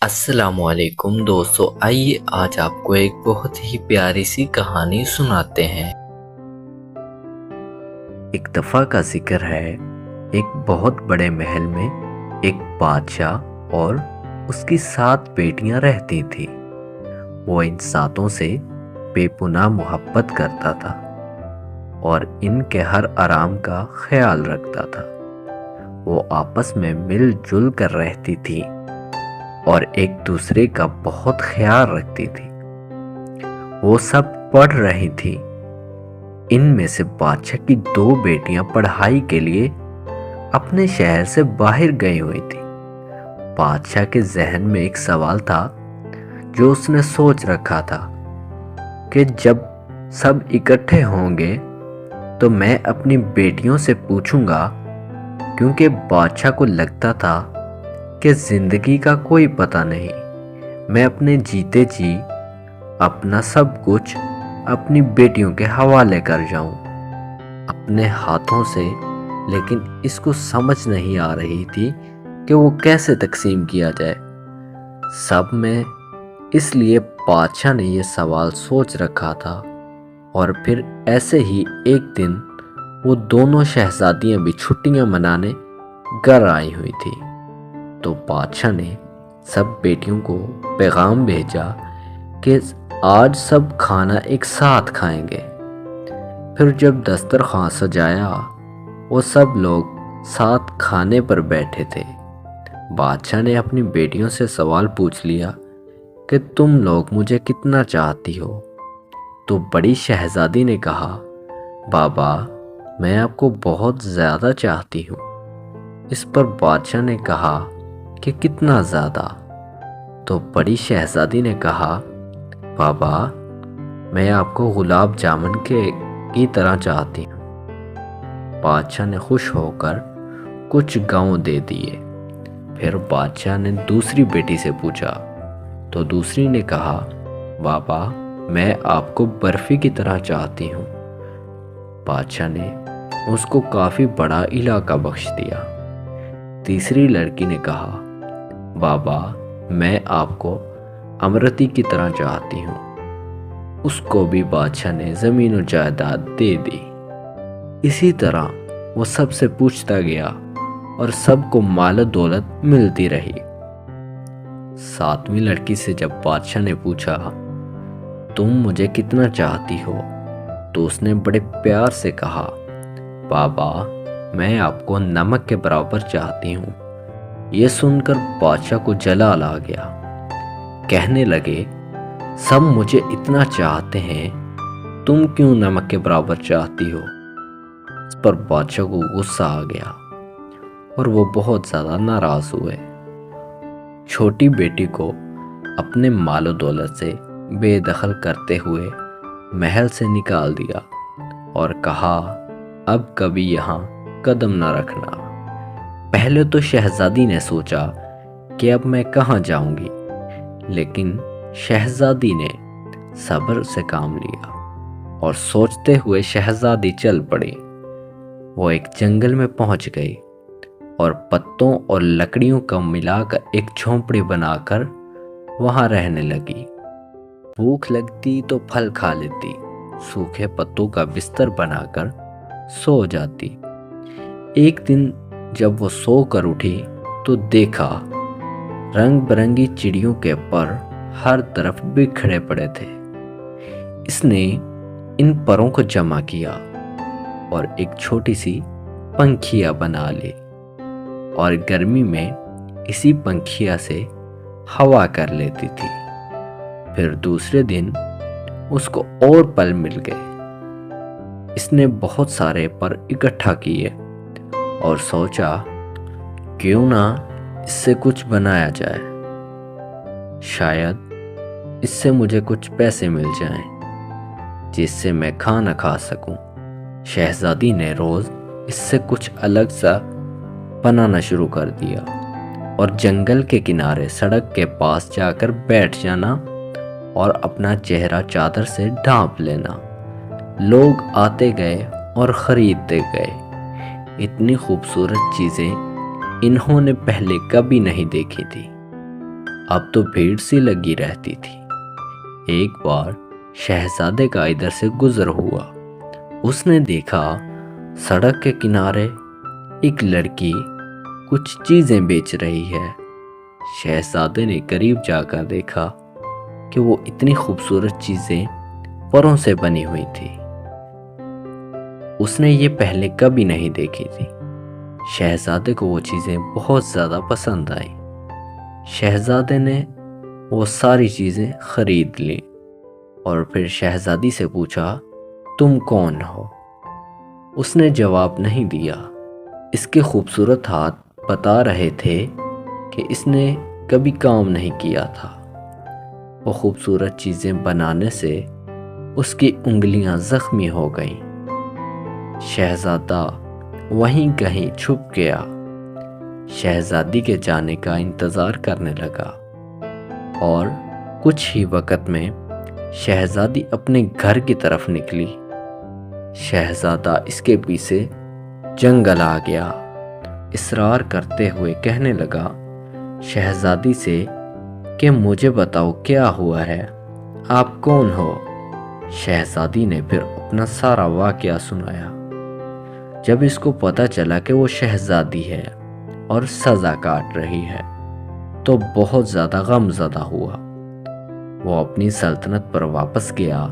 السلام علیکم دوستو، آئیے آج آپ کو ایک بہت ہی پیاری سی کہانی سناتے ہیں۔ ایک دفعہ کا ذکر ہے، ایک بہت بڑے محل میں ایک بادشاہ اور اس کی 7 بیٹیاں رہتی تھیں۔ وہ ان 7 سے بے پناہ محبت کرتا تھا اور ان کے ہر آرام کا خیال رکھتا تھا۔ وہ آپس میں مل جل کر رہتی تھی اور ایک دوسرے کا بہت خیال رکھتی تھی۔ وہ سب پڑھ رہی تھی۔ ان میں سے بادشاہ کی 2 بیٹیاں پڑھائی کے لیے اپنے شہر سے باہر گئی ہوئی تھی۔ بادشاہ کے ذہن میں ایک سوال تھا جو اس نے سوچ رکھا تھا کہ جب سب اکٹھے ہوں گے تو میں اپنی بیٹیوں سے پوچھوں گا، کیونکہ بادشاہ کو لگتا تھا کہ زندگی کا کوئی پتہ نہیں، میں اپنے جیتے جی اپنا سب کچھ اپنی بیٹیوں کے حوالے کر جاؤں اپنے ہاتھوں سے۔ لیکن اس کو سمجھ نہیں آ رہی تھی کہ وہ کیسے تقسیم کیا جائے سب میں۔ اس لیے بادشاہ نے یہ سوال سوچ رکھا تھا، اور پھر ایسے ہی ایک دن وہ دونوں شہزادیاں بھی چھٹیاں منانے گھر آئی ہوئی تھی۔ تو بادشاہ نے سب بیٹیوں کو پیغام بھیجا کہ آج سب کھانا ایک ساتھ کھائیں گے۔ پھر جب دسترخوان سجایا، وہ سب لوگ ساتھ کھانے پر بیٹھے تھے۔ بادشاہ نے اپنی بیٹیوں سے سوال پوچھ لیا کہ تم لوگ مجھے کتنا چاہتی ہو؟ تو بڑی شہزادی نے کہا، بابا میں آپ کو بہت زیادہ چاہتی ہوں۔ اس پر بادشاہ نے کہا کہ کتنا زیادہ؟ تو بڑی شہزادی نے کہا، بابا میں آپ کو گلاب جامن کی طرح چاہتی ہوں۔ بادشاہ نے خوش ہو کر کچھ گاؤں دے دیے۔ پھر بادشاہ نے دوسری بیٹی سے پوچھا، تو دوسری نے کہا، بابا میں آپ کو برفی کی طرح چاہتی ہوں۔ بادشاہ نے اس کو کافی بڑا علاقہ بخش دیا۔ تیسری لڑکی نے کہا، بابا میں آپ کو امرتی کی طرح چاہتی ہوں۔ اس کو بھی بادشاہ نے زمین و جائیداد دے دی۔ اسی طرح وہ سب سے پوچھتا گیا اور سب کو مال و دولت ملتی رہی۔ 7ویں لڑکی سے جب بادشاہ نے پوچھا، تم مجھے کتنا چاہتی ہو؟ تو اس نے بڑے پیار سے کہا، بابا میں آپ کو نمک کے برابر چاہتی ہوں۔ یہ سن کر بادشاہ کو جلال آ گیا۔ کہنے لگے، سب مجھے اتنا چاہتے ہیں، تم کیوں نمک کے برابر چاہتی ہو؟ اس پر بادشاہ کو غصہ آ گیا اور وہ بہت زیادہ ناراض ہوئے۔ چھوٹی بیٹی کو اپنے مال و دولت سے بے دخل کرتے ہوئے محل سے نکال دیا اور کہا، اب کبھی یہاں قدم نہ رکھنا۔ پہلے تو شہزادی نے سوچا کہ اب میں کہاں جاؤں گی، لیکن شہزادی نے صبر سے کام لیا اور سوچتے ہوئے شہزادی چل پڑی۔ وہ ایک جنگل میں پہنچ گئی اور پتوں اور لکڑیوں کا ملا کر ایک جھونپڑی بنا کر وہاں رہنے لگی۔ بھوک لگتی تو پھل کھا لیتی، سوکھے پتوں کا بستر بنا کر سو جاتی۔ ایک دن جب وہ سو کر اٹھی تو دیکھا رنگ برنگی چڑیوں کے پر ہر طرف بکھرے پڑے تھے۔ اس نے ان پروں کو جمع کیا اور ایک چھوٹی سی پنکھیا بنا لی، اور گرمی میں اسی پنکھیا سے ہوا کر لیتی تھی۔ پھر دوسرے دن اس کو اور پل مل گئے۔ اس نے بہت سارے پر اکٹھا کیے اور سوچا، کیوں نہ اس سے کچھ بنایا جائے، شاید اس سے مجھے کچھ پیسے مل جائیں جس سے میں کھانا کھا سکوں۔ شہزادی نے روز اس سے کچھ الگ سا بنانا شروع کر دیا اور جنگل کے کنارے سڑک کے پاس جا کر بیٹھ جانا اور اپنا چہرہ چادر سے ڈھانپ لینا۔ لوگ آتے گئے اور خریدتے گئے۔ اتنی خوبصورت چیزیں انہوں نے پہلے کبھی نہیں دیکھی تھی۔ اب تو بھیڑ سی لگی رہتی تھی۔ ایک بار شہزادے کا ادھر سے گزر ہوا۔ اس نے دیکھا سڑک کے کنارے ایک لڑکی کچھ چیزیں بیچ رہی ہے۔ شہزادے نے قریب جا کر دیکھا کہ وہ اتنی خوبصورت چیزیں پروں سے بنی ہوئی تھی۔ اس نے یہ پہلے کبھی نہیں دیکھی تھی۔ شہزادے کو وہ چیزیں بہت زیادہ پسند آئیں۔ شہزادے نے وہ ساری چیزیں خرید لیں اور پھر شہزادی سے پوچھا، تم کون ہو؟ اس نے جواب نہیں دیا۔ اس کے خوبصورت ہاتھ بتا رہے تھے کہ اس نے کبھی کام نہیں کیا تھا۔ وہ خوبصورت چیزیں بنانے سے اس کی انگلیاں زخمی ہو گئیں۔ شہزادہ وہیں کہیں چھپ گیا۔ شہزادی کے جانے کا انتظار کرنے لگا اور کچھ ہی وقت میں شہزادی اپنے گھر کی طرف نکلی۔ شہزادہ اس کے پیچھے جنگل آ گیا۔ اصرار کرتے ہوئے کہنے لگا شہزادی سے کہ مجھے بتاؤ کیا ہوا ہے، آپ کون ہو؟ شہزادی نے پھر اپنا سارا واقعہ سنایا۔ جب اس کو پتہ چلا کہ وہ شہزادی ہے اور سزا کاٹ رہی ہے تو بہت زیادہ غم زدہ ہوا۔ وہ اپنی سلطنت پر واپس گیا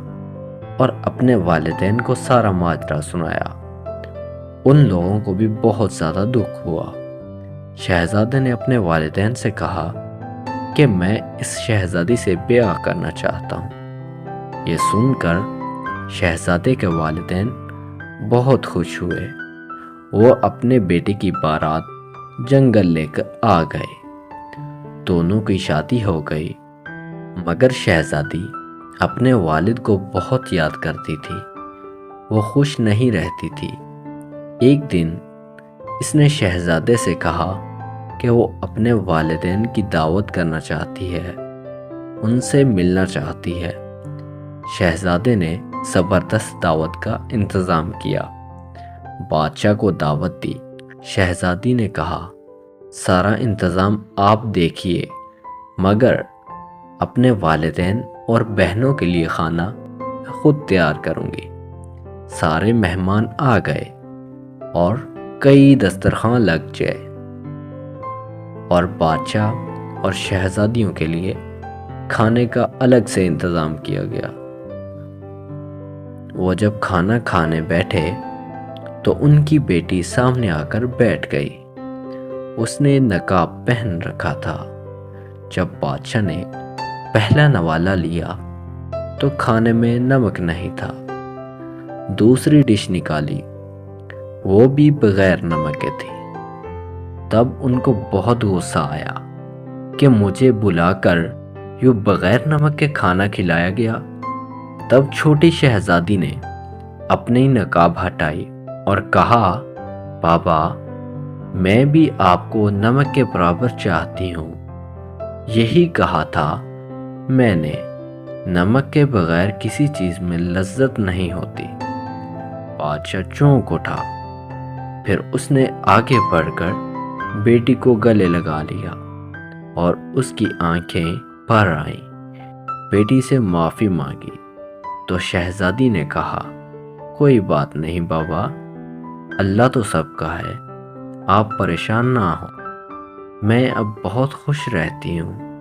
اور اپنے والدین کو سارا ماجرا سنایا۔ ان لوگوں کو بھی بہت زیادہ دکھ ہوا۔ شہزادے نے اپنے والدین سے کہا کہ میں اس شہزادی سے بیاہ کرنا چاہتا ہوں۔ یہ سن کر شہزادے کے والدین بہت خوش ہوئے۔ وہ اپنے بیٹے کی بارات جنگل لے کر آ گئے۔ دونوں کی شادی ہو گئی، مگر شہزادی اپنے والد کو بہت یاد کرتی تھی۔ وہ خوش نہیں رہتی تھی۔ ایک دن اس نے شہزادے سے کہا کہ وہ اپنے والدین کی دعوت کرنا چاہتی ہے، ان سے ملنا چاہتی ہے۔ شہزادے نے زبردست دعوت کا انتظام کیا۔ بادشاہ کو دعوت دی۔ شہزادی نے کہا سارا انتظام آپ دیکھیے، مگر اپنے والدین اور بہنوں کے لیے کھانا خود تیار کروں گی۔ سارے مہمان آ گئے اور کئی دسترخوان لگ گئے اور بادشاہ اور شہزادیوں کے لیے کھانے کا الگ سے انتظام کیا گیا۔ وہ جب کھانا کھانے بیٹھے تو ان کی بیٹی سامنے آ کر بیٹھ گئی۔ اس نے نقاب پہن رکھا تھا۔ جب بادشاہ نے پہلا نوالا لیا تو کھانے میں نمک نہیں تھا۔ دوسری ڈش نکالی، وہ بھی بغیر نمک کے تھی۔ تب ان کو بہت غصہ آیا کہ مجھے بلا کر یوں بغیر نمک کے کھانا کھلایا گیا۔ تب چھوٹی شہزادی نے اپنی نقاب ہٹائی اور کہا، بابا میں بھی آپ کو نمک کے برابر چاہتی ہوں۔ یہی کہا تھا میں نے، نمک کے بغیر کسی چیز میں لذت نہیں ہوتی۔ بادشاہ چونک اٹھا۔ پھر اس نے آگے بڑھ کر بیٹی کو گلے لگا لیا اور اس کی آنکھیں بھر آئیں۔ بیٹی سے معافی مانگی تو شہزادی نے کہا، کوئی بات نہیں بابا، اللہ تو سب کا ہے، آپ پریشان نہ ہوں، میں اب بہت خوش رہتی ہوں۔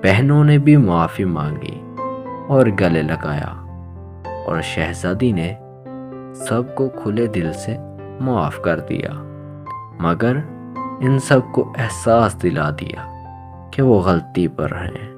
بہنوں نے بھی معافی مانگی اور گلے لگایا اور شہزادی نے سب کو کھلے دل سے معاف کر دیا، مگر ان سب کو احساس دلا دیا کہ وہ غلطی پر ہیں۔